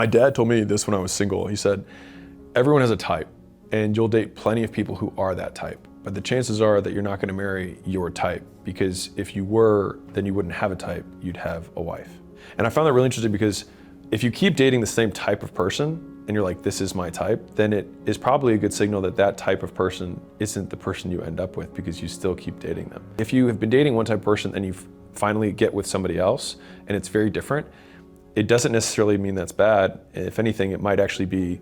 My dad told me this when I was single. He said, everyone has a type, and you'll date plenty of people who are that type. But the chances are that you're not gonna marry your type, because if you were, then you wouldn't have a type, you'd have a wife. And I found that really interesting because if you keep dating the same type of person, and you're like, this is my type, then it is probably a good signal that that type of person isn't the person you end up with, because you still keep dating them. If you have been dating one type of person and you finally get with somebody else and it's very different, it doesn't necessarily mean that's bad. If anything, it might actually be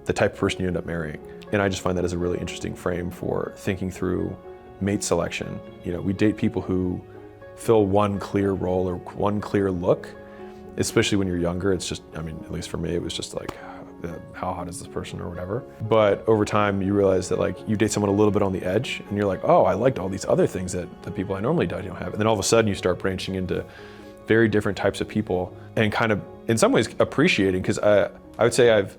the type of person you end up marrying. And I just find that as a really interesting frame for thinking through mate selection. You know, we date people who fill one clear role or one clear look, especially when you're younger. It's just, I mean, at least for me, it was just like, how hot is this person or whatever. But over time, you realize that like you date someone a little bit on the edge and you're like, oh, I liked all these other things that the people I normally don't have. And then all of a sudden you start branching into very different types of people and kind of, in some ways, appreciating, because I would say I've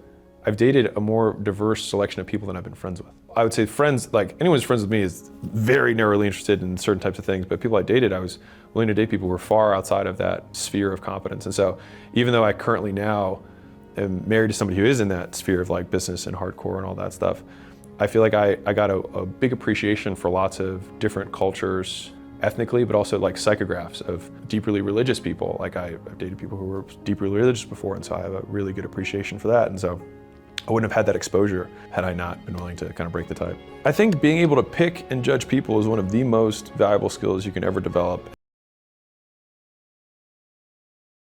dated a more diverse selection of people than I've been friends with. I would say friends, like anyone who's friends with me is very narrowly interested in certain types of things, but people I dated, I was willing to date people who were far outside of that sphere of competence. And so even though I currently now am married to somebody who is in that sphere of like business and hardcore and all that stuff, I feel like I got a big appreciation for lots of different cultures ethnically, but also like psychographs of deeply religious people. Like I've dated people who were deeply religious before, and so I have a really good appreciation for that. And so I wouldn't have had that exposure had I not been willing to kind of break the type. I think being able to pick and judge people is one of the most valuable skills you can ever develop.